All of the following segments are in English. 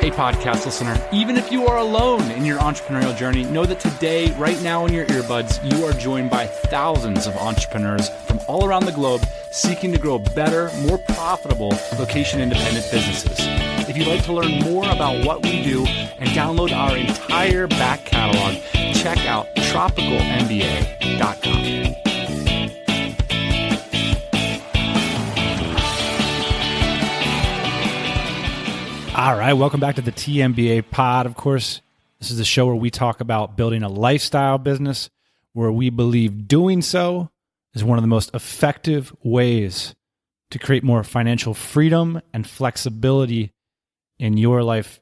Hey, podcast listener, even if you are alone in your entrepreneurial journey, know that today, right now in your earbuds, you are joined by thousands of entrepreneurs from all around the globe seeking to grow better, more profitable, location-independent businesses. If you'd like to learn more about what we do and download our entire back catalog, check out tropicalmba.com. All right, welcome back to the TMBA pod. Of course, this is the show where we talk about building a lifestyle business, where we believe doing so is one of the most effective ways to create more financial freedom and flexibility in your life.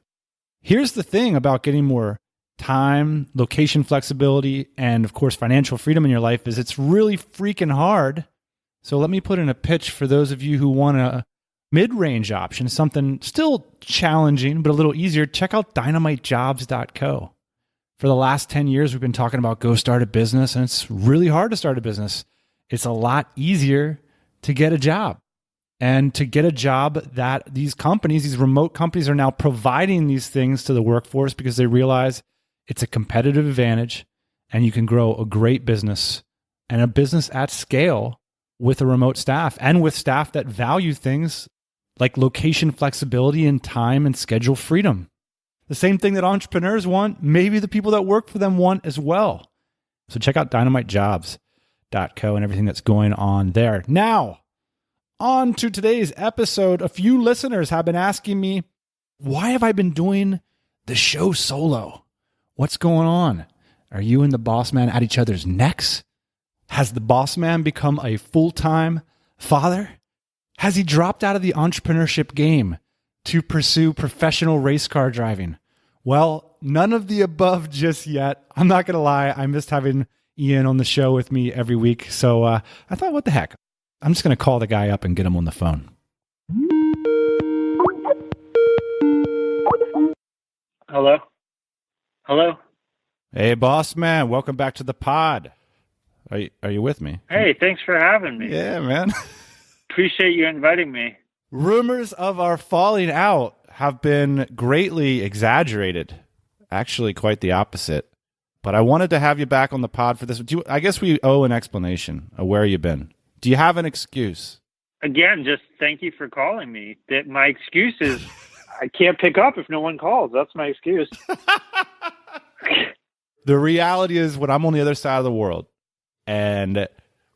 Here's the thing about getting more time, location flexibility, and of course, financial freedom in your life is it's really freaking hard. So let me put in a pitch for those of you who want to mid-range option, something still challenging, but a little easier. Check out dynamitejobs.co. For the last 10 years, we've been talking about go start a business, and it's really hard to start a business. It's a lot easier to get a job. And to get a job that these companies, these remote companies are now providing these things to the workforce because they realize it's a competitive advantage and you can grow a great business and a business at scale with a remote staff and with staff that value things like location flexibility and time and schedule freedom. The same thing that entrepreneurs want, maybe the people that work for them want as well. So check out dynamitejobs.co and everything that's going on there. Now, on to today's episode. A few listeners have been asking me, why have I been doing the show solo? What's going on? Are you and the boss man at each other's necks? Has the boss man become a full-time father? Has he dropped out of the entrepreneurship game to pursue professional race car driving? Well, none of the above just yet. I'm not going to lie. I missed having Ian on the show with me every week. So I thought, what the heck? I'm just going to call the guy up and get him on the phone. Hello? Hello? Hey, boss man. Welcome back to the pod. Are you with me? Hey, thanks for having me. Yeah, man. Appreciate you inviting me. Rumors of our falling out have been greatly exaggerated. Actually, quite the opposite. But I wanted to have you back on the pod for this. I guess we owe an explanation of where you've been. Do you have an excuse? Again, just thank you for calling me. My excuse is I can't pick up if no one calls. That's my excuse. The reality is when I'm on the other side of the world and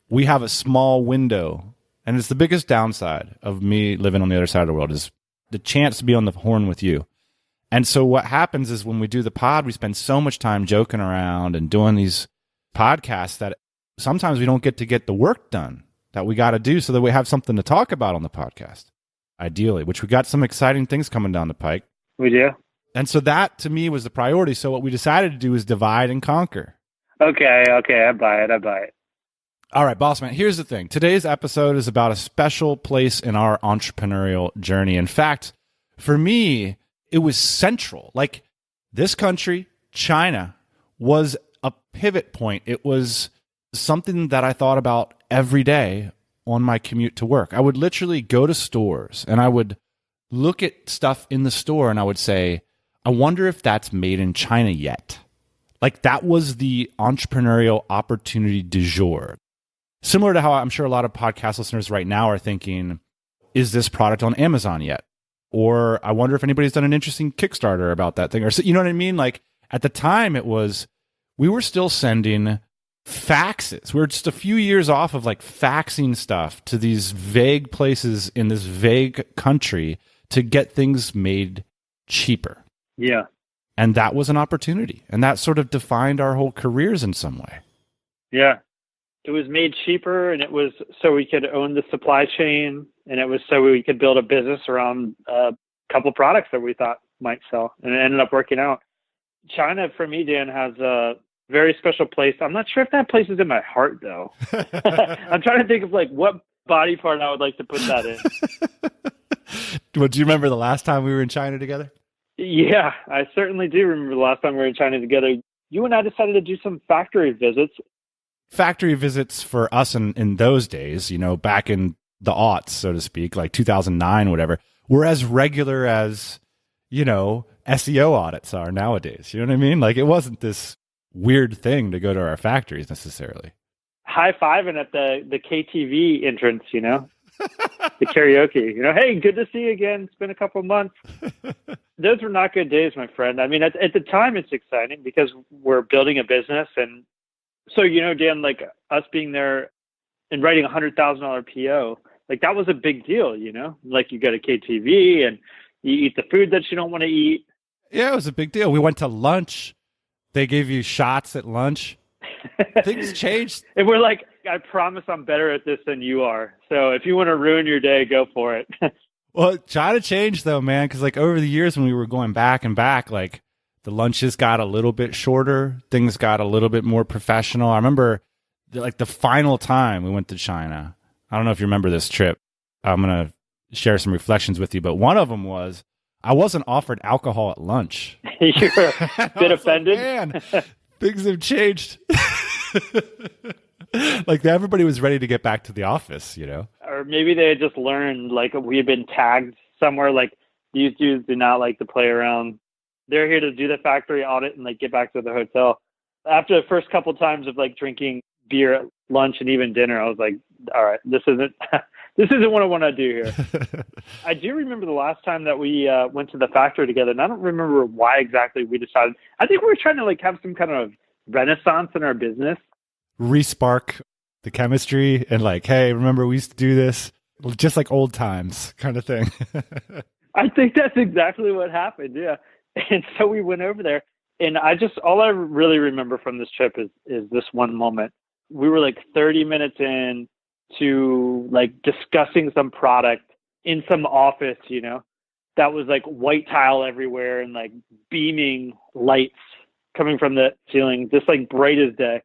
we have a small window, and it's the biggest downside of me living on the other side of the world is the chance to be on the horn with you. And so what happens is when we do the pod, we spend so much time joking around and doing these podcasts that sometimes we don't get to get the work done that we got to do so that we have something to talk about on the podcast, ideally, which we got some exciting things coming down the pike. We do. And so that, to me, was the priority. So what we decided to do is divide and conquer. Okay, I buy it. All right, boss man, here's the thing. Today's episode is about a special place in our entrepreneurial journey. In fact, for me, it was central. Like, this country, China, was a pivot point. It was something that I thought about every day on my commute to work. I would literally go to stores and I would look at stuff in the store and I would say, I wonder if that's made in China yet. Like, that was the entrepreneurial opportunity du jour. Similar to how I'm sure a lot of podcast listeners right now are thinking, is this product on Amazon yet? Or I wonder if anybody's done an interesting Kickstarter about that thing. Or, you know what I mean? Like, at the time we were still sending faxes. We were just a few years off of like faxing stuff to these vague places in this vague country to get things made cheaper. Yeah. And that was an opportunity. And that sort of defined our whole careers in some way. Yeah. It was made cheaper, and it was so we could own the supply chain, and it was so we could build a business around a couple products that we thought might sell, and it ended up working out. China, for me, Dan, has a very special place. I'm not sure if that place is in my heart, though. I'm trying to think of like what body part I would like to put that in. Well, do you remember the last time we were in China together? Yeah, I certainly do remember the last time we were in China together. You and I decided to do some factory visits. Factory visits for us in those days, you know, back in the aughts, so to speak, like 2009, whatever, were as regular as, you know, SEO audits are nowadays. You know what I mean? Like, it wasn't this weird thing to go to our factories necessarily. High-fiving at the KTV entrance, the karaoke, hey, good to see you again. It's been a couple of months. Those were not good days, my friend. I mean, at the time, it's exciting because we're building a business. And so, Dan, like us being there and writing a $100,000 PO, like that was a big deal, like you go to KTV and you eat the food that you don't want to eat. Yeah, it was a big deal. We went to lunch. They gave you shots at lunch. Things changed. And we're like, I promise I'm better at this than you are. So if you want to ruin your day, go for it. Well, China changed though, man, because like over the years when we were going back and back, like the lunches got a little bit shorter. Things got a little bit more professional. I remember like the final time we went to China. I don't know if you remember this trip. I'm going to share some reflections with you, but one of them was I wasn't offered alcohol at lunch. You're a bit offended? Like, man, things have changed. Like everybody was ready to get back to the office, Or maybe they had just learned, like we had been tagged somewhere, like these dudes do not like to play around. They're here to do the factory audit and like get back to the hotel. After the first couple of times of like drinking beer at lunch and even dinner, I was like, all right, this isn't what I want to do here. I do remember the last time that we went to the factory together, and I don't remember why exactly we decided. I think we were trying to like have some kind of renaissance in our business. Respark the chemistry and like, hey, remember we used to do this just like old times kind of thing. I think that's exactly what happened. Yeah. And so we went over there, and all I really remember from this trip is this one moment. We were like 30 minutes in to like discussing some product in some office, that was like white tile everywhere and like beaming lights coming from the ceiling, just like bright as day.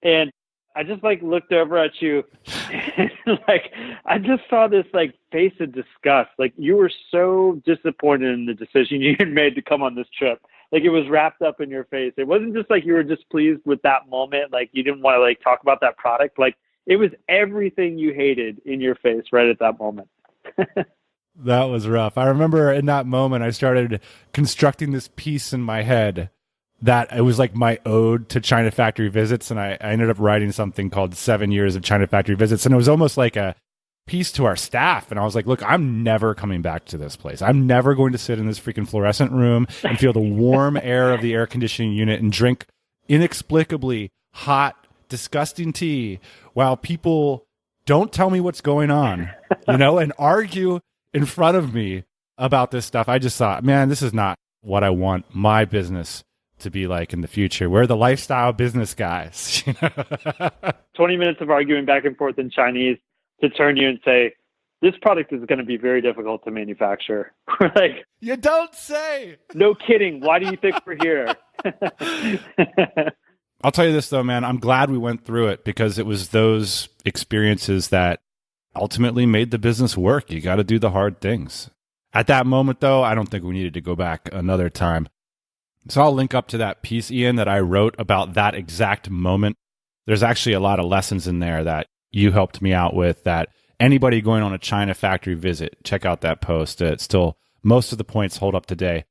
And I just like looked over at you and like, I just saw this like face of disgust. Like you were so disappointed in the decision you had made to come on this trip. Like it was wrapped up in your face. It wasn't just like you were displeased with that moment. Like you didn't want to like talk about that product. Like it was everything you hated in your face right at that moment. That was rough. I remember in that moment, I started constructing this piece in my head that it was like my ode to China factory visits. And I ended up writing something called 7 Years of China factory visits. And it was almost like a piece to our staff. And I was like, look, I'm never coming back to this place. I'm never going to sit in this freaking fluorescent room and feel the warm air of the air conditioning unit and drink inexplicably hot, disgusting tea while people don't tell me what's going on, and argue in front of me about this stuff. I just thought, man, this is not what I want my business to be like in the future. We're the lifestyle business guys. 20 minutes of arguing back and forth in Chinese to turn you and say, this product is going to be very difficult to manufacture. We're like, you don't say. No kidding. Why do you think we're here? I'll tell you this though, man, I'm glad we went through it because it was those experiences that ultimately made the business work. You got to do the hard things. At that moment though, I don't think we needed to go back another time. So I'll link up to that piece, Ian, that I wrote about that exact moment. There's actually a lot of lessons in there that you helped me out with that anybody going on a China factory visit, check out that post. It's still, most of the points hold up today.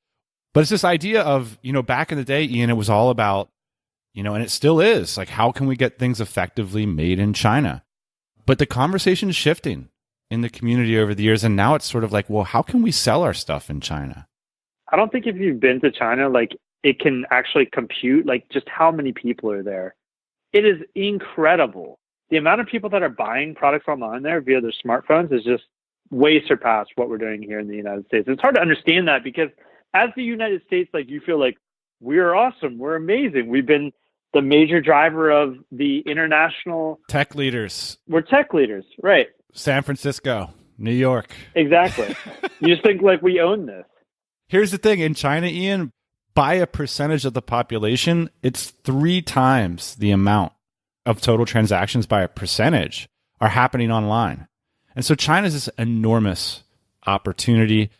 But it's this idea of, back in the day, Ian, it was all about, and it still is, like, how can we get things effectively made in China? But the conversation is shifting in the community over the years. And now it's sort of like, well, how can we sell our stuff in China? I don't think if you've been to China, like it can actually compute like just how many people are there. It is incredible. The amount of people that are buying products online there via their smartphones is just way surpassed what we're doing here in the United States. It's hard to understand that because as the United States, like you feel like we're awesome. We're amazing. We've been the major driver of the international tech leaders. We're tech leaders, right? San Francisco, New York. Exactly. You just think like we own this. Here's the thing. In China, Ian, by a percentage of the population, it's 3 times the amount of total transactions by a percentage are happening online. And so China's this enormous opportunity.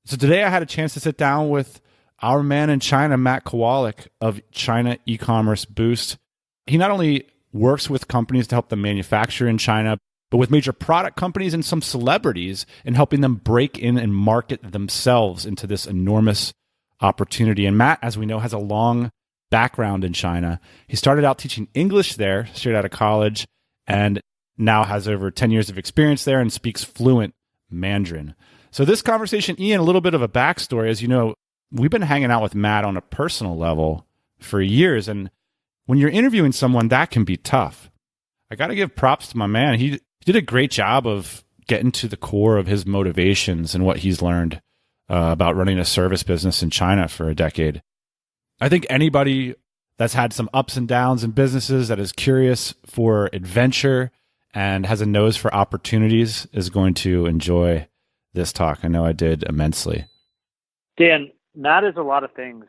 So today I had a chance to sit down with our man in China, Matt Kowalak of China eCommerce Boost. He not only works with companies to help them manufacture in China, but with major product companies and some celebrities in helping them break in and market themselves into this enormous opportunity. And Matt, as we know, has a long background in China. He started out teaching English there straight out of college and now has over 10 years of experience there and speaks fluent Mandarin. So this conversation, Ian, a little bit of a backstory. As you know, we've been hanging out with Matt on a personal level for years. And when you're interviewing someone, that can be tough. I got to give props to my man. He did a great job of getting to the core of his motivations and what he's learned about running a service business in China for a decade. I think anybody that's had some ups and downs in businesses, that is curious for adventure and has a nose for opportunities, is going to enjoy this talk. I know I did immensely. Dan, Matt is a lot of things.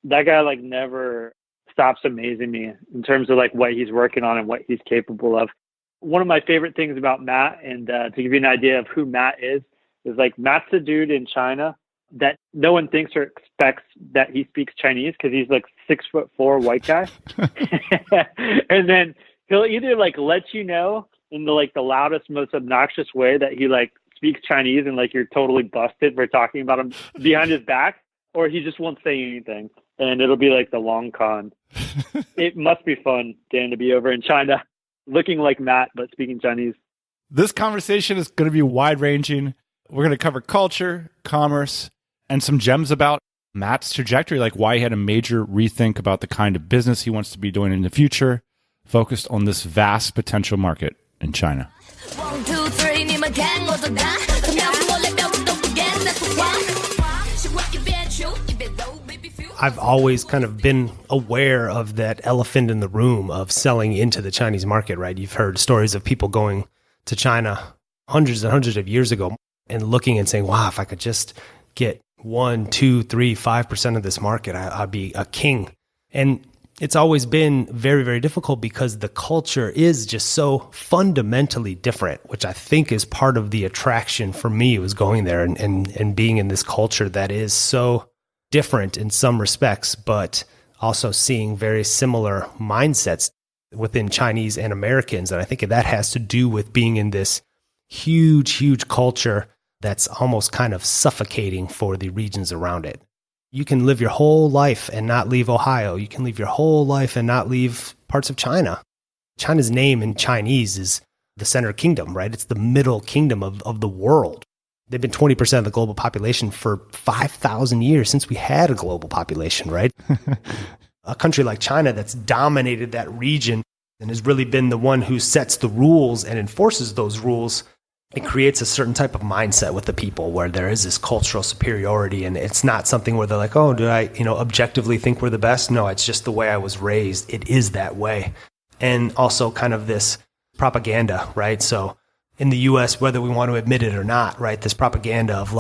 That guy never stops amazing me in terms of what he's working on and what he's capable of. One of my favorite things about Matt, and to give you an idea of who Matt is Matt's a dude in China that no one thinks or expects that he speaks Chinese because he's 6'4" white guy. And then he'll either let you know in the loudest, most obnoxious way that he speaks Chinese and you're totally busted for talking about him behind his back, or he just won't say anything. And it'll be the long con. It must be fun, Dan, to be over in China looking like Matt, but speaking Chinese. This conversation is going to be wide-ranging. We're going to cover culture, commerce, and some gems about Matt's trajectory, why he had a major rethink about the kind of business he wants to be doing in the future, focused on this vast potential market in China. 1, 2, 3, 你们看我怎打，怎么样我来表示都不干，那是话。喜欢一边求一边逗 baby feel. I've always kind of been aware of that elephant in the room of selling into the Chinese market, right? You've heard stories of people going to China hundreds and hundreds of years ago and looking and saying, wow, if I could just get 1, 2, 3, 5% of this market, I'd be a king. And it's always been very, very difficult because the culture is just so fundamentally different, which I think is part of the attraction for me, was going there and being in this culture that is so different in some respects, but also seeing very similar mindsets within Chinese and Americans. And I think that has to do with being in this huge, huge culture that's almost kind of suffocating for the regions around it. You can live your whole life and not leave Ohio. You can live your whole life and not leave parts of China. China's name in Chinese is the center kingdom, right? It's the middle kingdom of the world. They've been 20% of the global population for 5,000 years, since we had a global population, right? A country like China that's dominated that region and has really been the one who sets the rules and enforces those rules. It creates a certain type of mindset with the people where there is this cultural superiority, and it's not something where they're like, oh, do I, objectively think we're the best? No, it's just the way I was raised. It is that way. And also kind of this propaganda, right? So in the US, whether we want to admit it or not, right, this propaganda of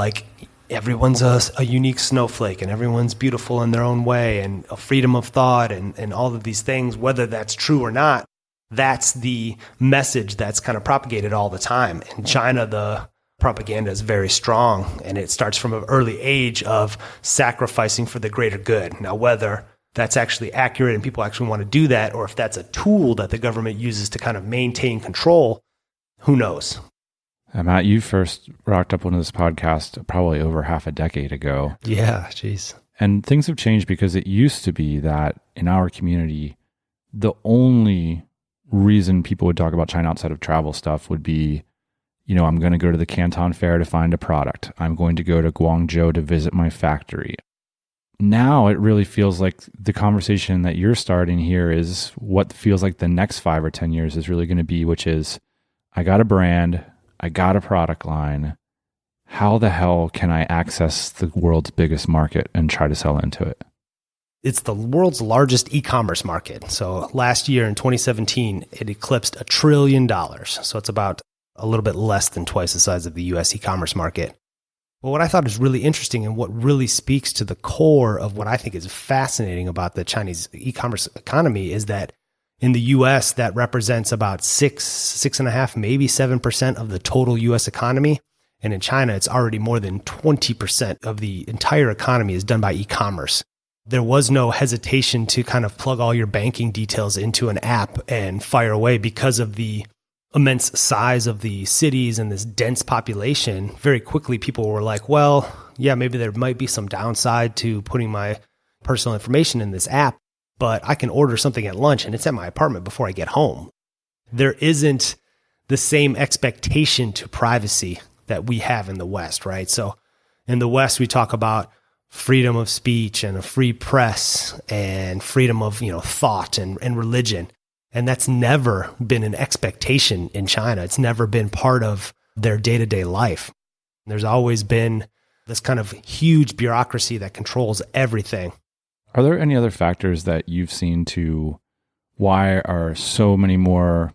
everyone's a unique snowflake and everyone's beautiful in their own way, and a freedom of thought and all of these things, whether that's true or not, that's the message that's kind of propagated all the time. In China, the propaganda is very strong, and it starts from an early age of sacrificing for the greater good. Now, whether that's actually accurate and people actually want to do that, or if that's a tool that the government uses to kind of maintain control, who knows? Matt, you first rocked up onto this podcast probably over half a decade ago. Yeah, geez. And things have changed, because it used to be that in our community, the only reason people would talk about China outside of travel stuff would be, I'm going to go to the Canton Fair to find a product. I'm going to go to Guangzhou to visit my factory. Now it really feels like the conversation that you're starting here is what feels like the next 5 or 10 years is really going to be, which is, I got a brand, I got a product line. How the hell can I access the world's biggest market and try to sell into it? It's the world's largest e-commerce market. So last year in 2017, it eclipsed $1 trillion. So it's about a little bit less than twice the size of the US e-commerce market. But what I thought is really interesting, and what really speaks to the core of what I think is fascinating about the Chinese e-commerce economy, is that in the US, that represents about 6.5%, maybe 7% of the total US economy. And in China, it's already more than 20% of the entire economy is done by e-commerce. There was no hesitation to kind of plug all your banking details into an app and fire away because of the immense size of the cities and this dense population, very quickly people were like, well, yeah, maybe there might be some downside to putting my personal information in this app, but I can order something at lunch and it's at my apartment before I get home. There isn't the same expectation to privacy that we have in the West, right? So in the West, we talk about freedom of speech and a free press and freedom of, thought and religion. And that's never been an expectation in China. It's never been part of their day-to-day life. There's always been this kind of huge bureaucracy that controls everything. Are there any other factors that you've seen to why are so many more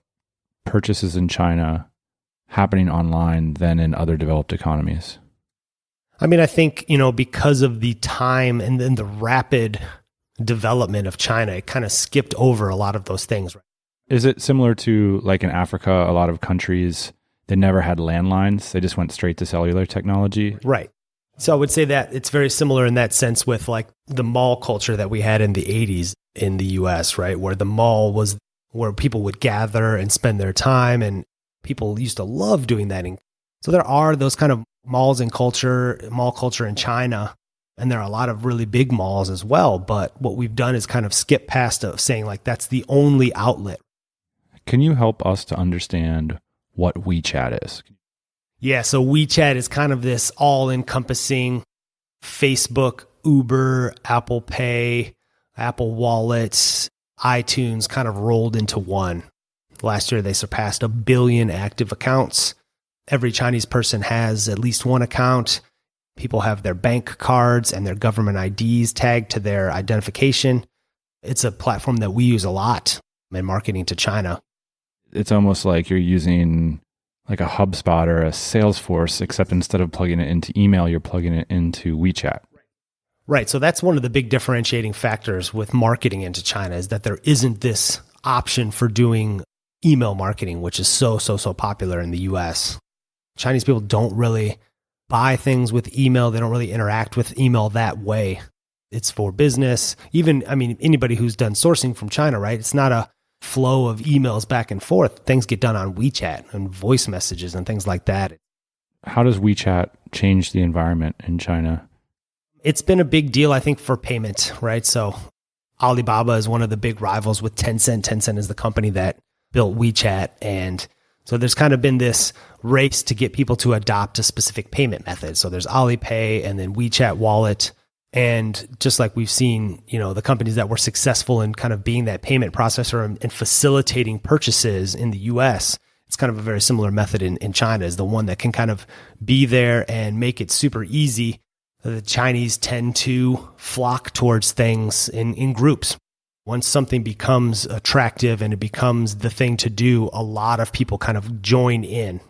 purchases in China happening online than in other developed economies? I mean, I think, because of the time and then the rapid development of China, it kind of skipped over a lot of those things. Is it similar to like in Africa, a lot of countries, they never had landlines. They just went straight to cellular technology? Right. So I would say that it's very similar in that sense with like the mall culture that we had in the 80s in the US, right? Where the mall was where people would gather and spend their time, and people used to love doing that. And so there are those kind of mall culture in China, and there are a lot of really big malls as well. But what we've done is kind of skip past of saying like that's the only outlet. Can you help us to understand what WeChat is? Yeah, so WeChat is kind of this all-encompassing Facebook, Uber, Apple Pay, Apple Wallets, iTunes kind of rolled into one. Last year, they surpassed 1 billion active accounts. Every Chinese person has at least one account. People have their bank cards and their government IDs tagged to their identification. It's a platform that we use a lot in marketing to China. It's almost like you're using like a HubSpot or a Salesforce, except instead of plugging it into email, you're plugging it into WeChat. Right. So that's one of the big differentiating factors with marketing into China is that there isn't this option for doing email marketing, which is so popular in the US. Chinese people don't really buy things with email. They don't really interact with email that way. It's for business. Even, anybody who's done sourcing from China, right? It's not a flow of emails back and forth. Things get done on WeChat and voice messages and things like that. How does WeChat change the environment in China? It's been a big deal, I think, for payment, right? So Alibaba is one of the big rivals with Tencent. Tencent is the company that built WeChat. And so there's kind of been this race to get people to adopt a specific payment method. So there's Alipay and then WeChat Wallet. And just like we've seen, the companies that were successful in kind of being that payment processor and facilitating purchases in the US, it's kind of a very similar method in China is the one that can kind of be there and make it super easy. The Chinese tend to flock towards things in groups. Once something becomes attractive and it becomes the thing to do, a lot of people kind of join in.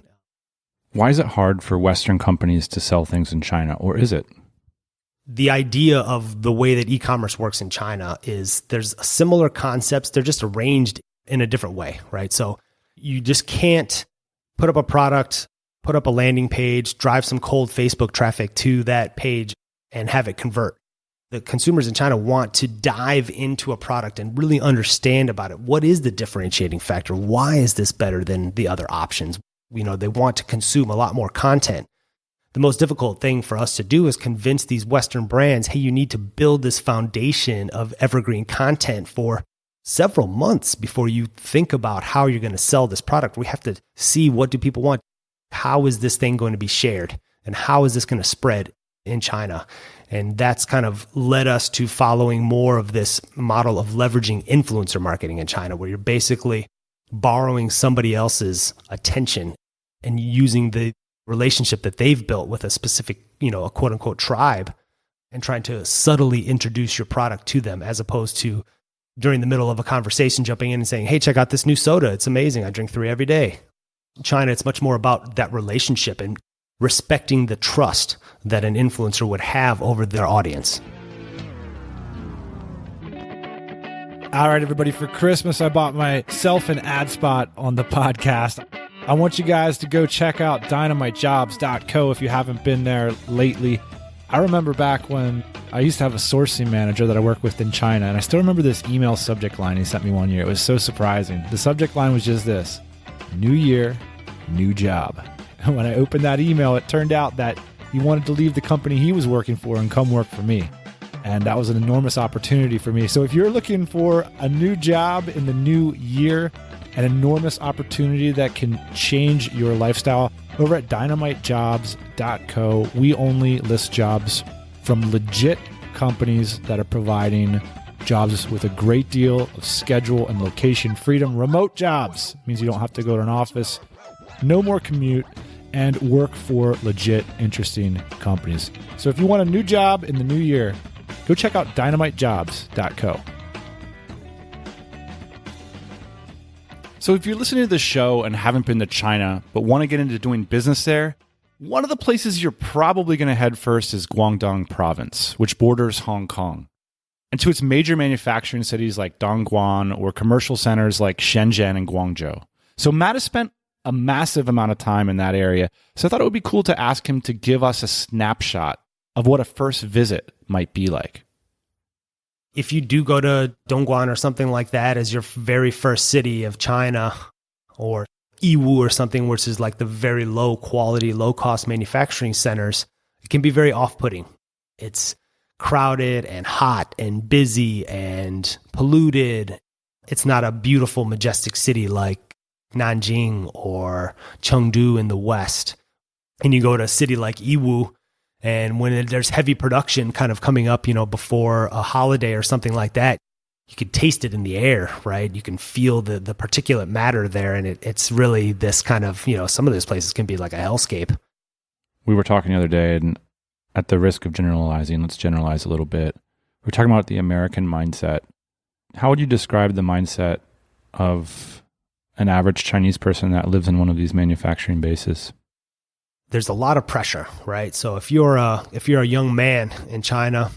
Why is it hard for Western companies to sell things in China, or is it? The idea of the way that e-commerce works in China is there's similar concepts. They're just arranged in a different way, right? So you just can't put up a product, put up a landing page, drive some cold Facebook traffic to that page and have it convert. The consumers in China want to dive into a product and really understand about it. What is the differentiating factor? Why is this better than the other options? They want to consume a lot more content. The most difficult thing for us to do is convince these Western brands, hey, you need to build this foundation of evergreen content for several months before you think about how you're going to sell this product. We have to see, what do people want? How is this thing going to be shared? And how is this going to spread in China? And that's kind of led us to following more of this model of leveraging influencer marketing in China, where you're basically borrowing somebody else's attention and using the relationship that they've built with a specific, a quote unquote tribe, and trying to subtly introduce your product to them, as opposed to during the middle of a conversation jumping in and saying, hey, check out this new soda. It's amazing. I drink 3 every day. In China, it's much more about that relationship and respecting the trust that an influencer would have over their audience. All right, everybody, for Christmas, I bought myself an ad spot on the podcast. I want you guys to go check out dynamitejobs.co if you haven't been there lately. I remember back when I used to have a sourcing manager that I worked with in China, and I still remember this email subject line he sent me one year. It was so surprising. The subject line was just this: new year, new job. And when I opened that email, it turned out that he wanted to leave the company he was working for and come work for me. And that was an enormous opportunity for me. So if you're looking for a new job in the new year, an enormous opportunity that can change your lifestyle, over at dynamitejobs.co, we only list jobs from legit companies that are providing jobs with a great deal of schedule and location freedom. Remote jobs means you don't have to go to an office, no more commute, and work for legit, interesting companies. So if you want a new job in the new year, go check out dynamitejobs.co. So if you're listening to the show and haven't been to China, but want to get into doing business there, one of the places you're probably going to head first is Guangdong province, which borders Hong Kong, and to its major manufacturing cities like Dongguan or commercial centers like Shenzhen and Guangzhou. So Matt has spent a massive amount of time in that area, so I thought it would be cool to ask him to give us a snapshot of what a first visit might be like. If you do go to Dongguan or something like that as your very first city of China, or Yiwu or something, which is like the very low quality, low cost manufacturing centers, it can be very off-putting. It's crowded and hot and busy and polluted. It's not a beautiful, majestic city like Nanjing or Chengdu in the west. And you go to a city like Yiwu, and when there's heavy production kind of coming up, before a holiday or something like that, you can taste it in the air, right? You can feel the particulate matter there. And it's really this kind of, some of those places can be like a hellscape. We were talking the other day, and at the risk of generalizing, let's generalize a little bit. We're talking about the American mindset. How would you describe the mindset of an average Chinese person that lives in one of these manufacturing bases? There's a lot of pressure, right? So if you're a young man in China,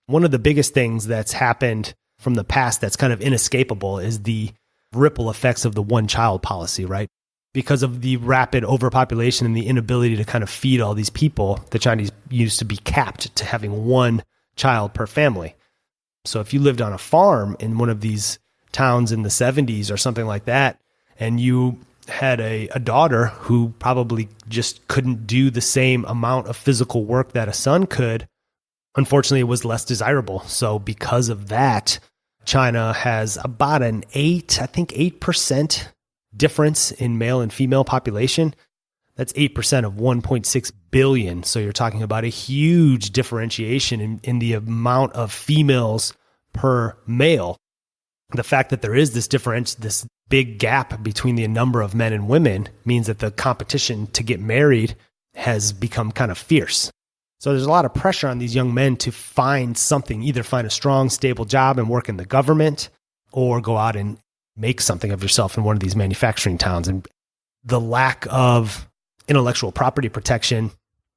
one of the biggest things that's happened from the past that's kind of inescapable is the ripple effects of the one-child policy, right? Because of the rapid overpopulation and the inability to kind of feed all these people, the Chinese used to be capped to having one child per family. So if you lived on a farm in one of these towns in the 70s or something like that, and you had a daughter who probably just couldn't do the same amount of physical work that a son could, unfortunately, it was less desirable. So because of that, China has about an 8% difference in male and female population. That's 8% of 1.6 billion. So you're talking about a huge differentiation in the amount of females per male. The fact that there is this big gap between the number of men and women means that the competition to get married has become kind of fierce. So there's a lot of pressure on these young men to find something, either find a strong, stable job and work in the government, or go out and make something of yourself in one of these manufacturing towns. And the lack of intellectual property protection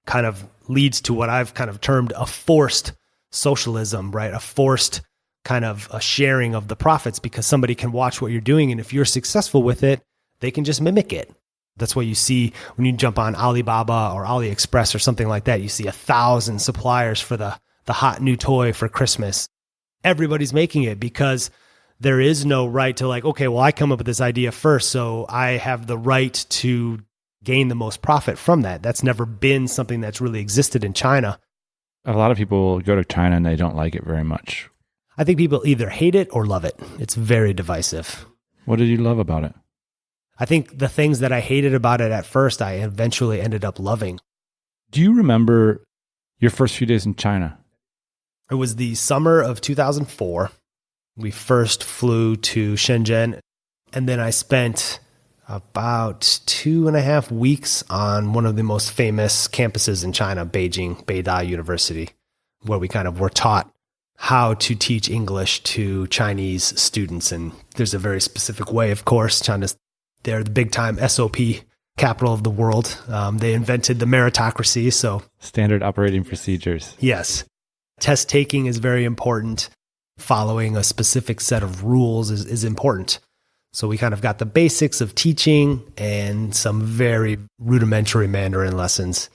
kind of leads to what I've kind of termed a forced socialism, right? A forced kind of a sharing of the profits, because somebody can watch what you're doing, and if you're successful with it, they can just mimic it. That's why you see when you jump on Alibaba or AliExpress or something like that, you see 1,000 suppliers for the hot new toy for Christmas. Everybody's making it because there is no right to like, okay, well, I come up with this idea first, so I have the right to gain the most profit from that. That's never been something that's really existed in China. A lot of people go to China and they don't like it very much. I think people either hate it or love it. It's very divisive. What did you love about it? I think the things that I hated about it at first, I eventually ended up loving. Do you remember your first few days in China? It was the summer of 2004. We first flew to Shenzhen, and then I spent about 2.5 weeks on one of the most famous campuses in China, Beijing, Beida University, where we kind of were taught how to teach English to Chinese students. And there's a very specific way, of course. They're the big time SOP capital of the world. They invented the meritocracy. So standard operating procedures. Yes. Test taking is very important. Following a specific set of rules is important. So we kind of got the basics of teaching and some very rudimentary Mandarin lessons.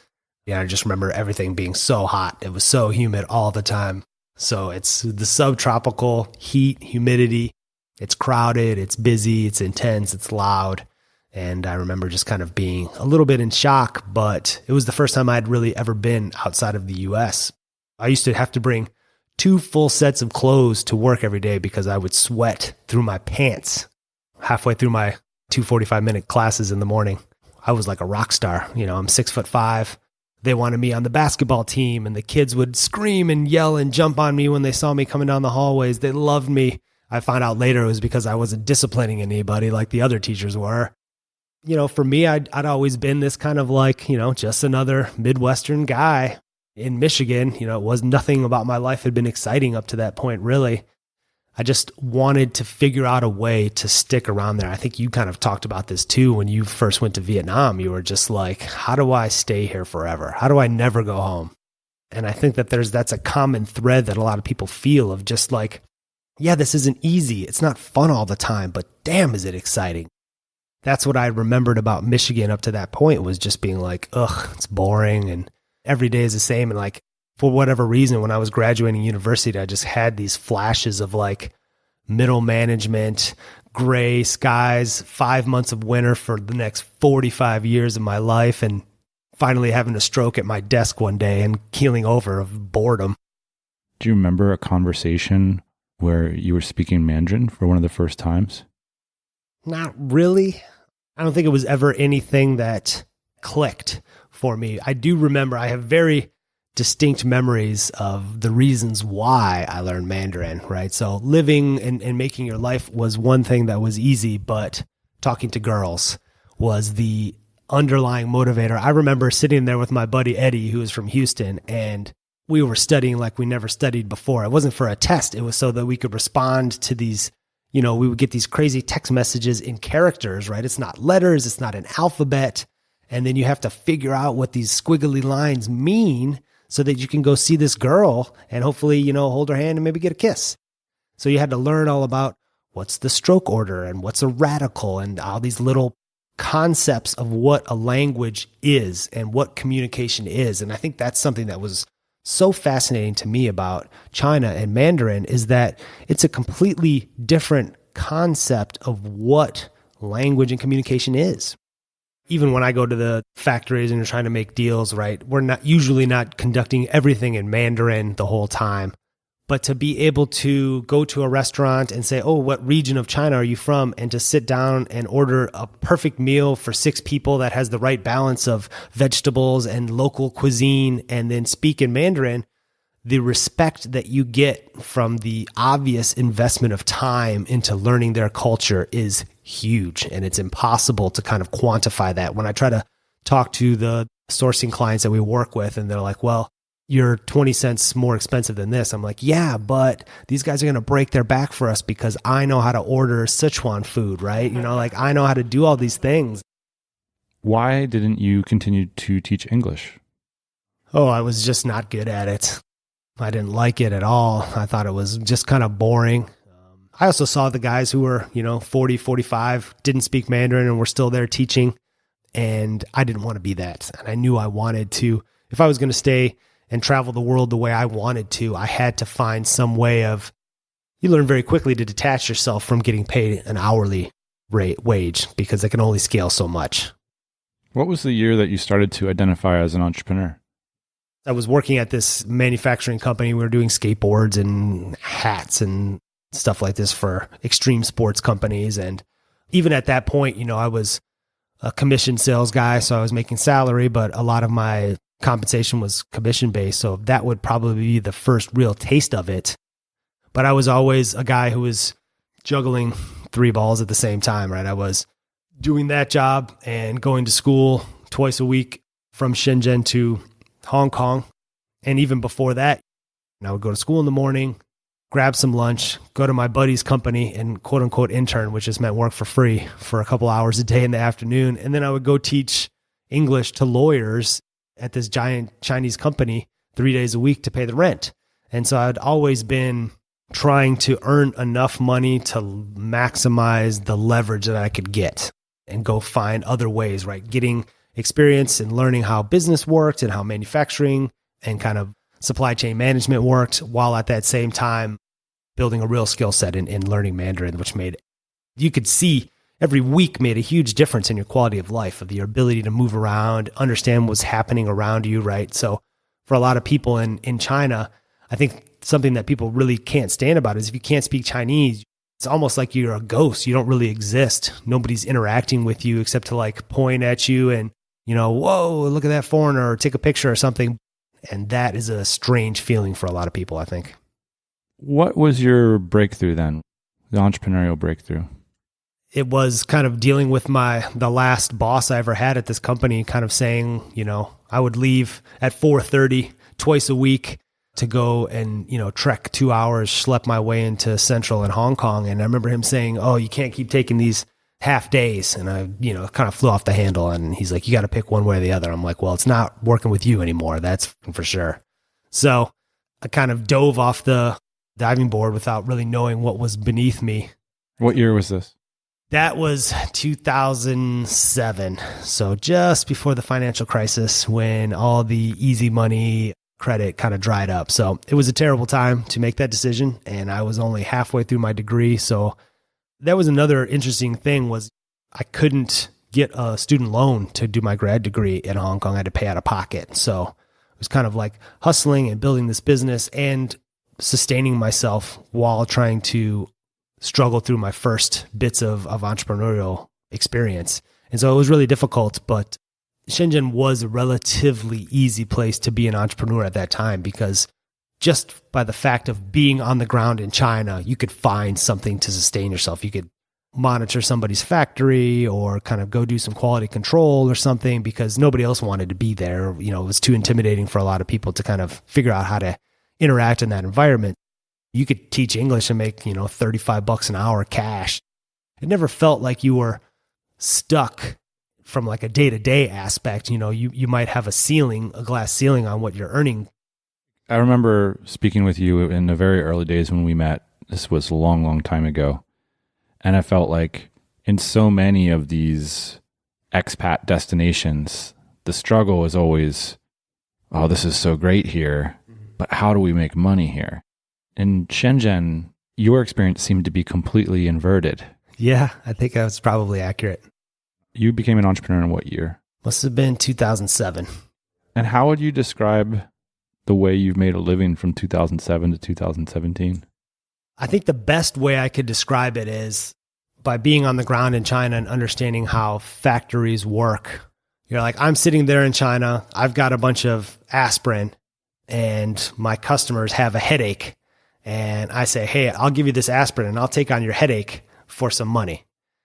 Yeah, I just remember everything being so hot. It was so humid all the time. So it's the subtropical heat, humidity. It's crowded, it's busy, it's intense, it's loud. And I remember just kind of being a little bit in shock, but it was the first time I'd really ever been outside of the US. I used to have to bring 2 full sets of clothes to work every day because I would sweat through my pants halfway through my 2 45-minute classes in the morning. I was like a rock star. You know, I'm 6'5". They wanted me on the basketball team, and the kids would scream and yell and jump on me when they saw me coming down the hallways. They loved me. I found out later it was because I wasn't disciplining anybody like the other teachers were. You know, for me, I'd always been this kind of like, you know, just another Midwestern guy in Michigan. You know, it was nothing about my life had been exciting up to that point, really. I just wanted to figure out a way to stick around there. I think you kind of talked about this too when you first went to Vietnam. You were just like, how do I stay here forever? How do I never go home? And I think that that's a common thread that a lot of people feel of just like, yeah, this isn't easy. It's not fun all the time, but damn, is it exciting. That's what I remembered about Michigan up to that point, was just being like, ugh, it's boring and every day is the same. And like, for whatever reason, when I was graduating university, I just had these flashes of like middle management, gray skies, 5 months of winter for the next 45 years of my life, and finally having a stroke at my desk one day and keeling over of boredom. Do you remember a conversation where you were speaking Mandarin for one of the first times? Not really. I don't think it was ever anything that clicked for me. I do remember, I have very distinct memories of the reasons why I learned Mandarin, right? So living and making your life was one thing that was easy, but talking to girls was the underlying motivator. I remember sitting there with my buddy Eddie, who was from Houston, and we were studying like we never studied before. It wasn't for a test. It was so that we could respond to these, you know, we would get these crazy text messages in characters, right? It's not letters. It's not an alphabet. And then you have to figure out what these squiggly lines mean so that you can go see this girl and hopefully, you know, hold her hand and maybe get a kiss. So you had to learn all about what's the stroke order and what's a radical and all these little concepts of what a language is and what communication is. And I think that's something that was so fascinating to me about China and Mandarin, is that it's a completely different concept of what language and communication is. Even when I go to the factories and you're trying to make deals, right, we're usually not conducting everything in Mandarin the whole time. But to be able to go to a restaurant and say, oh, what region of China are you from? And to sit down and order a perfect meal for 6 people that has the right balance of vegetables and local cuisine, and then speak in Mandarin, the respect that you get from the obvious investment of time into learning their culture is huge. And it's impossible to kind of quantify that. When I try to talk to the sourcing clients that we work with, and they're like, well, you're 20 cents more expensive than this. I'm like, yeah, but these guys are going to break their back for us because I know how to order Sichuan food, right? You know, like I know how to do all these things. Why didn't you continue to teach English? Oh, I was just not good at it. I didn't like it at all. I thought it was just kind of boring. I also saw the guys who were, 40, 45, didn't speak Mandarin and were still there teaching. And I didn't want to be that. And I knew I wanted to, if I was going to stay and travel the world the way I wanted to, I had to find some way of, you learn very quickly to detach yourself from getting paid an hourly wage because it can only scale so much. What was the year that you started to identify as an entrepreneur? I was working at this manufacturing company. We were doing skateboards and hats and stuff like this for extreme sports companies. And even at that point, I was a commission sales guy, so I was making salary, but a lot of my compensation was commission based. So that would probably be the first real taste of it. But I was always a guy who was juggling 3 balls at the same time, right? I was doing that job and going to school twice a week from Shenzhen to Hong Kong. And even before that, I would go to school in the morning, grab some lunch, go to my buddy's company and quote unquote intern, which just meant work for free for a couple hours a day in the afternoon. And then I would go teach English to lawyers at this giant Chinese company 3 days a week to pay the rent. And so I'd always been trying to earn enough money to maximize the leverage that I could get and go find other ways, right? Getting experience and learning how business worked and how manufacturing and kind of supply chain management worked, while at that same time building a real skill set in learning Mandarin, which made, you could see every week made a huge difference in your quality of life, of your ability to move around, understand what's happening around you, right? So for a lot of people in China, I think something that people really can't stand about is if you can't speak Chinese, it's almost like you're a ghost. You don't really exist. Nobody's interacting with you except to like point at you and, whoa, look at that foreigner, or take a picture or something. And that is a strange feeling for a lot of people, I think. What was your breakthrough then? The entrepreneurial breakthrough? It was kind of dealing with the last boss I ever had at this company, kind of saying, I would leave at 4:30 twice a week to go and, trek 2 hours, schlep my way into Central in Hong Kong. And I remember him saying, oh, you can't keep taking these half days. And I, kind of flew off the handle. And he's like, you got to pick one way or the other. I'm like, well, it's not working with you anymore. That's for sure. So I kind of dove off the diving board without really knowing what was beneath me. What year was this? That was 2007. So just before the financial crisis, when all the easy money credit kind of dried up. So it was a terrible time to make that decision. And I was only halfway through my degree. So that was another interesting thing, was I couldn't get a student loan to do my grad degree in Hong Kong. I had to pay out of pocket. So it was kind of like hustling and building this business and sustaining myself while trying to struggle through my first bits of entrepreneurial experience. And so it was really difficult, but Shenzhen was a relatively easy place to be an entrepreneur at that time, because just by the fact of being on the ground in China, you could find something to sustain yourself. You could monitor somebody's factory or kind of go do some quality control or something, because nobody else wanted to be there. It was too intimidating for a lot of people to kind of figure out how to interact in that environment. You could teach English and make, $35 an hour cash. It never felt like you were stuck from like a day-to-day aspect. You might have a glass ceiling on what you're earning. I remember speaking with you in the very early days when we met. This was a long, long time ago. And I felt like in so many of these expat destinations, the struggle is always, oh, this is so great here, but how do we make money here? In Shenzhen, your experience seemed to be completely inverted. Yeah, I think that's probably accurate. You became an entrepreneur in what year? Must have been 2007. And how would you describe the way you've made a living from 2007 to 2017? I think the best way I could describe it is by being on the ground in China and understanding how factories work. You're like, I'm sitting there in China, I've got a bunch of aspirin, and my customers have a headache. And I say, hey, I'll give you this aspirin and I'll take on your headache for some money.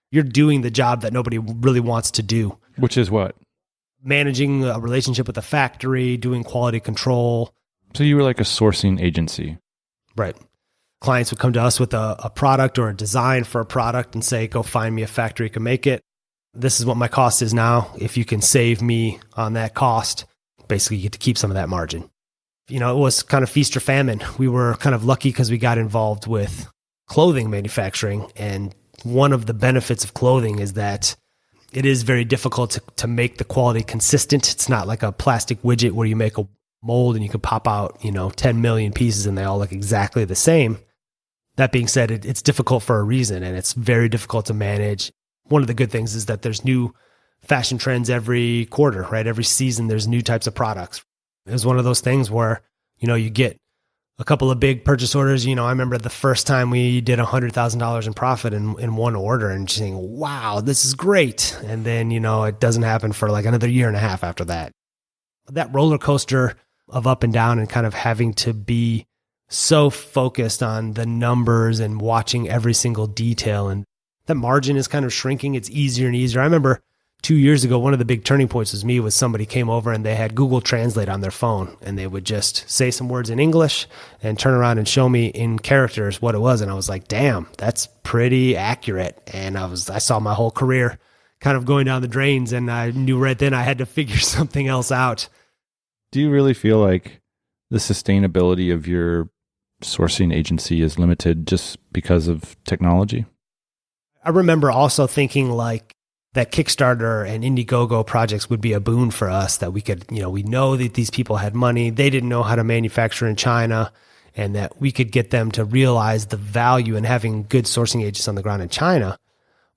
You're doing the job that nobody really wants to do. Which is what? Managing a relationship with the factory, doing quality control. So you were like a sourcing agency. Right. Clients would come to us with a product or a design for a product and say, go find me a factory who can make it. This is what my cost is now. If you can save me on that cost, basically you get to keep some of that margin. It was kind of feast or famine. We were kind of lucky because we got involved with clothing manufacturing. And one of the benefits of clothing is that it is very difficult to make the quality consistent. It's not like a plastic widget where you make a mold and you can pop out, 10 million pieces and they all look exactly the same. That being said, it's difficult for a reason, and it's very difficult to manage. One of the good things is that there's new fashion trends every quarter, right? Every season, there's new types of products. It was one of those things where, you get a couple of big purchase orders. I remember the first time we did $100,000 in profit in one order, and just saying, wow, this is great. And then, it doesn't happen for like another year and a half after that. That roller coaster of up and down and kind of having to be so focused on the numbers and watching every single detail, and the margin is kind of shrinking. It's easier and easier. I remember 2 years ago, one of the big turning points was somebody came over and they had Google Translate on their phone, and they would just say some words in English and turn around and show me in characters what it was. And I was like, damn, that's pretty accurate. And I saw my whole career kind of going down the drains, and I knew right then I had to figure something else out. Do you really feel like the sustainability of your sourcing agency is limited just because of technology? I remember also thinking like that Kickstarter and Indiegogo projects would be a boon for us, that we could, we know that these people had money, they didn't know how to manufacture in China, and that we could get them to realize the value in having good sourcing agents on the ground in China.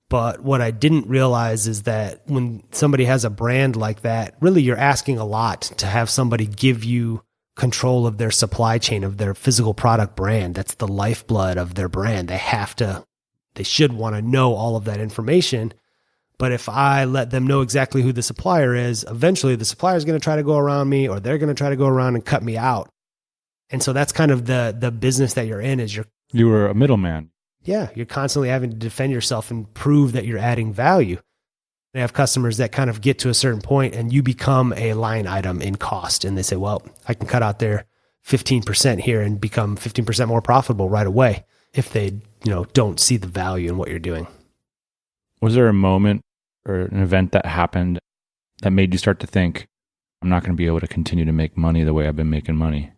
But what I didn't realize is that when somebody has a brand like that, really you're asking a lot to have somebody give you control of their supply chain, of their physical product brand. That's the lifeblood of their brand. They should want to know all of that information. But if I let them know exactly who the supplier is, eventually the supplier is going to try to go around me, or they're going to try to go around and cut me out. And so that's kind of the business that you're in, is You were a middleman. yeah, you're constantly having to defend yourself and prove that you're adding value. They have customers that kind of get to a certain point and you become a line item in cost. And they say, well, I can cut out their 15% here and become 15% more profitable right away if they, don't see the value in what you're doing. Was there a moment or an event that happened that made you start to think, I'm not going to be able to continue to make money the way I've been making money?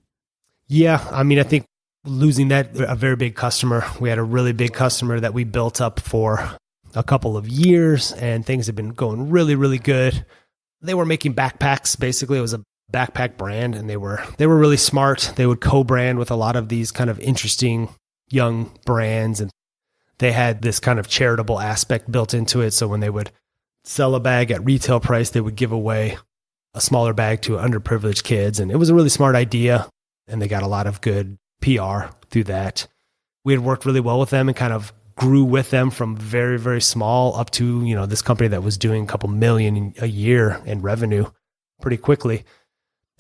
Yeah, I think losing a very big customer. We had a really big customer that we built up for a couple of years, and things have been going really, really good. They were making backpacks. Basically, it was a backpack brand, and they were really smart. They would co-brand with a lot of these kind of interesting young brands, and they had this kind of charitable aspect built into it. So when they would sell a bag at retail price, they would give away a smaller bag to underprivileged kids, and it was a really smart idea, and they got a lot of good PR through that. We had worked really well with them and kind of grew with them from very, very small up to, this company that was doing a couple million a year in revenue pretty quickly.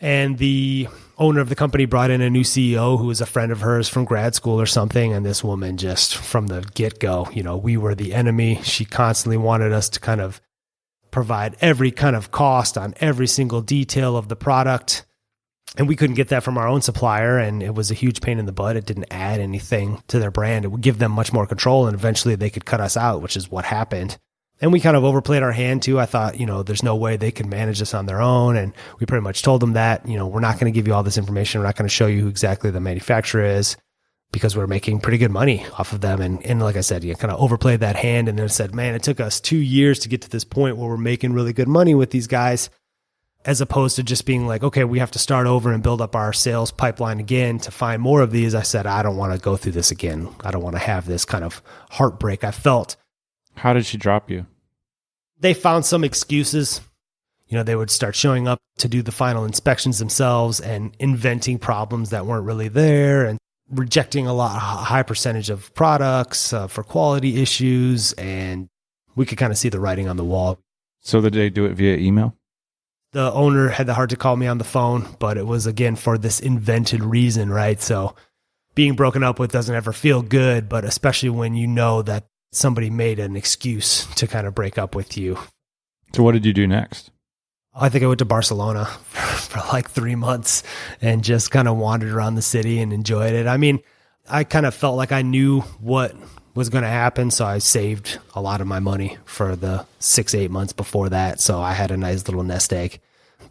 And the owner of the company brought in a new CEO who was a friend of hers from grad school or something. And this woman, just from the get-go, we were the enemy. She constantly wanted us to kind of provide every kind of cost on every single detail of the product. And we couldn't get that from our own supplier, and it was a huge pain in the butt. It didn't add anything to their brand. It would give them much more control, and eventually they could cut us out, which is what happened. And we kind of overplayed our hand too. I thought, there's no way they could manage this on their own. And we pretty much told them that, we're not going to give you all this information. We're not going to show you who exactly the manufacturer is, because we're making pretty good money off of them. And like I said, you kind of overplayed that hand, and then said, man, it took us 2 years to get to this point where we're making really good money with these guys, as opposed to just being like, okay, we have to start over and build up our sales pipeline again to find more of these. I said, I don't want to go through this again. I don't want to have this kind of heartbreak I felt. How did she drop you? They found some excuses. They would start showing up to do the final inspections themselves and inventing problems that weren't really there, and rejecting a high percentage of products for quality issues. And we could kind of see the writing on the wall. So did they do it via email? The owner had the heart to call me on the phone, but it was, again, for this invented reason, right? So being broken up with doesn't ever feel good, but especially when you know that somebody made an excuse to kind of break up with you. So what did you do next? I think I went to Barcelona for like 3 months and just kind of wandered around the city and enjoyed it. I kind of felt like I knew what was going to happen, so I saved a lot of my money for the 6-8 months before that. So I had a nice little nest egg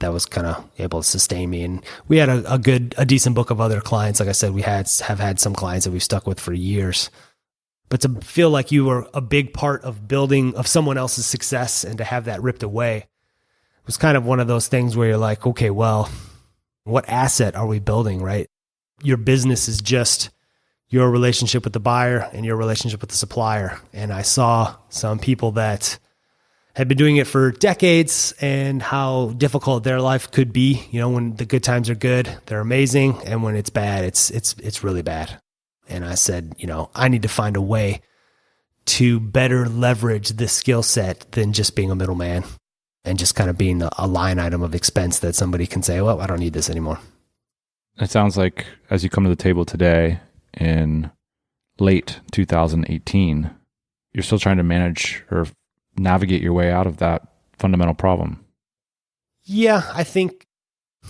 that was kind of able to sustain me. And we had a decent book of other clients. Like I said, we have had some clients that we've stuck with for years. But to feel like you were a big part of someone else's success and to have that ripped away was kind of one of those things where you're like, okay, well, what asset are we building, right? Your business is just your relationship with the buyer and your relationship with the supplier. And I saw some people that had been doing it for decades and how difficult their life could be. When the good times are good, they're amazing. And when it's bad, it's really bad. And I said, I need to find a way to better leverage this skill set than just being a middleman and just kind of being a line item of expense that somebody can say, well, I don't need this anymore. It sounds like as you come to the table today in late 2018, you're still trying to manage or navigate your way out of that fundamental problem. Yeah, I think,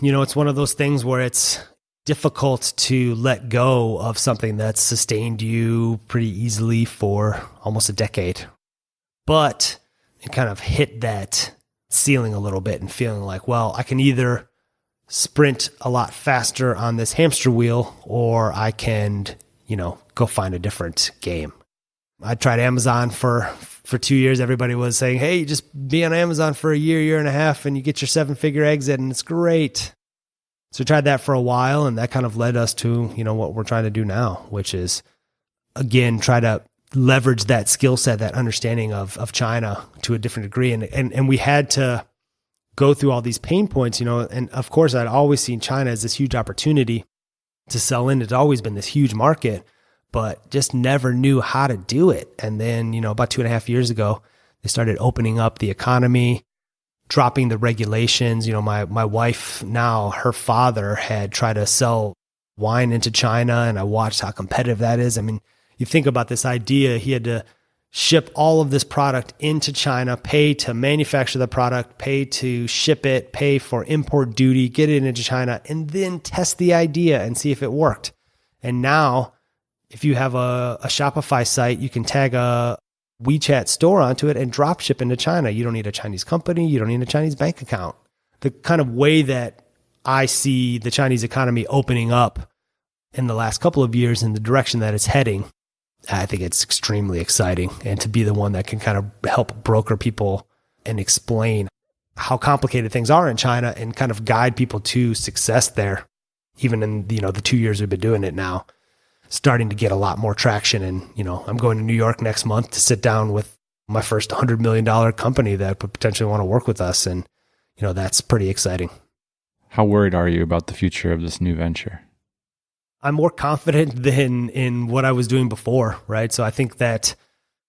it's one of those things where it's difficult to let go of something that's sustained you pretty easily for almost a decade. But it kind of hit that ceiling a little bit and feeling like, well, I can either sprint a lot faster on this hamster wheel, or I can, go find a different game. I tried Amazon for 2 years. Everybody was saying, hey, just be on Amazon for a year and a half, and you get your 7-figure exit, and it's great. So we tried that for a while, and that kind of led us to, what we're trying to do now, which is, again, try to leverage that skill set, that understanding of China to a different degree. And we had to go through all these pain points, and of course I'd always seen China as this huge opportunity to sell in. It's always been this huge market, but just never knew how to do it. And then, about 2.5 years ago, they started opening up the economy, dropping the regulations. My wife now, her father had tried to sell wine into China, and I watched how competitive that is. I mean, you think about this idea, he had to ship all of this product into China, pay to manufacture the product, pay to ship it, pay for import duty, get it into China, and then test the idea and see if it worked. And now, if you have a Shopify site, you can tag a WeChat store onto it and drop ship into China. You don't need a Chinese company. You don't need a Chinese bank account. The kind of way that I see the Chinese economy opening up in the last couple of years in the direction that it's heading, I think it's extremely exciting. And to be the one that can kind of help broker people and explain how complicated things are in China and kind of guide people to success there, even in the 2 years we've been doing it now, starting to get a lot more traction. And, I'm going to New York next month to sit down with my first $100 million company that would potentially want to work with us. And, that's pretty exciting. How worried are you about the future of this new venture? I'm more confident than in what I was doing before, right? So I think that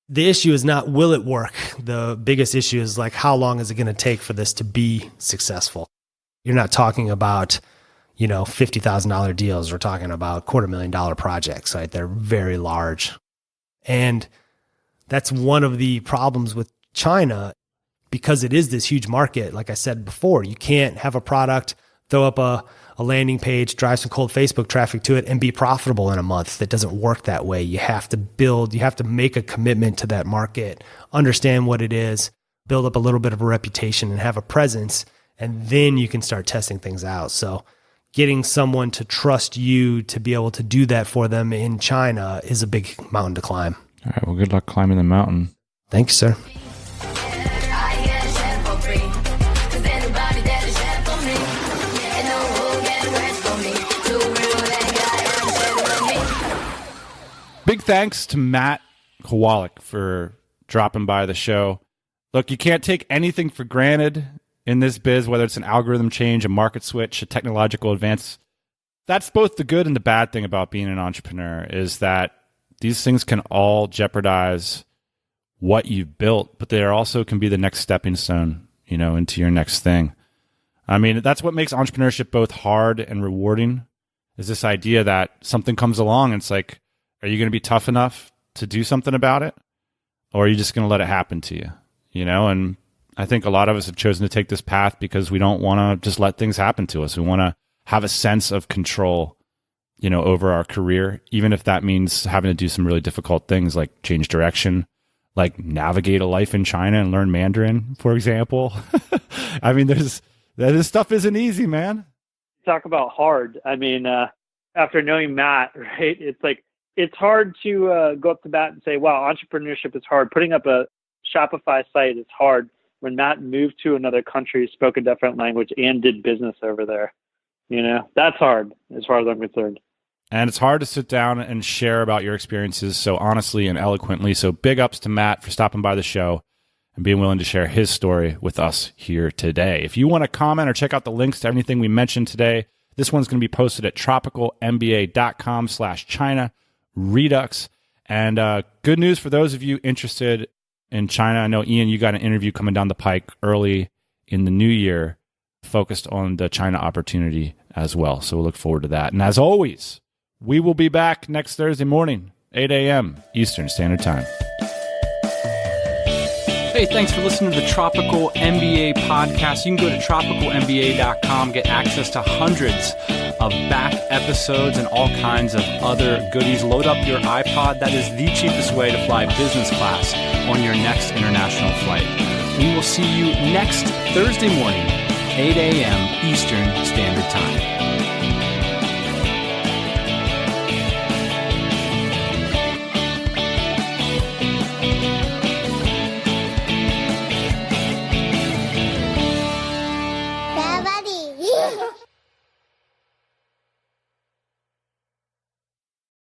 the issue is not, will it work? The biggest issue is like, how long is it going to take for this to be successful? You're not talking about, $50,000 deals. We're talking about $250,000 projects, right? They're very large. And that's one of the problems with China, because it is this huge market. Like I said before, you can't have a product, throw up a landing page, drive some cold Facebook traffic to it, and be profitable in a month. That doesn't work that way. You have to make a commitment to that market, understand what it is, build up a little bit of a reputation and have a presence, and then you can start testing things out. So getting someone to trust you to be able to do that for them in China is a big mountain to climb. All right, well, good luck climbing the mountain. Thank you, sir. Big thanks to Matt Kowalak for dropping by the show. Look, you can't take anything for granted in this biz, whether it's an algorithm change, a market switch, a technological advance. That's both the good and the bad thing about being an entrepreneur, is that these things can all jeopardize what you've built, but they also can be the next stepping stone, into your next thing. I mean, that's what makes entrepreneurship both hard and rewarding, is this idea that something comes along and it's like, are you going to be tough enough to do something about it? Or are you just going to let it happen to you? And I think a lot of us have chosen to take this path because we don't want to just let things happen to us. We want to have a sense of control, over our career, even if that means having to do some really difficult things like change direction, like navigate a life in China and learn Mandarin, for example. I mean, this stuff isn't easy, man. Talk about hard. I mean, after knowing Matt, right, it's like, it's hard to go up to Matt and say, wow, entrepreneurship is hard. Putting up a Shopify site is hard. When Matt moved to another country, spoke a different language, and did business over there, that's hard as far as I'm concerned. And it's hard to sit down and share about your experiences so honestly and eloquently. So big ups to Matt for stopping by the show and being willing to share his story with us here today. If you want to comment or check out the links to everything we mentioned today, this one's going to be posted at tropicalmba.com/China Redux. And good news for those of you interested in China. I know, Ian, you got an interview coming down the pike early in the new year focused on the China opportunity as well. So we'll look forward to that. And as always, we will be back next Thursday morning, 8 a.m. Eastern Standard Time. Hey, thanks for listening to the Tropical MBA podcast. You can go to tropicalmba.com, get access to hundreds of back episodes and all kinds of other goodies. Load up your iPod. That is the cheapest way to fly business class on your next international flight. We will see you next Thursday morning, 8 a.m. Eastern Standard Time.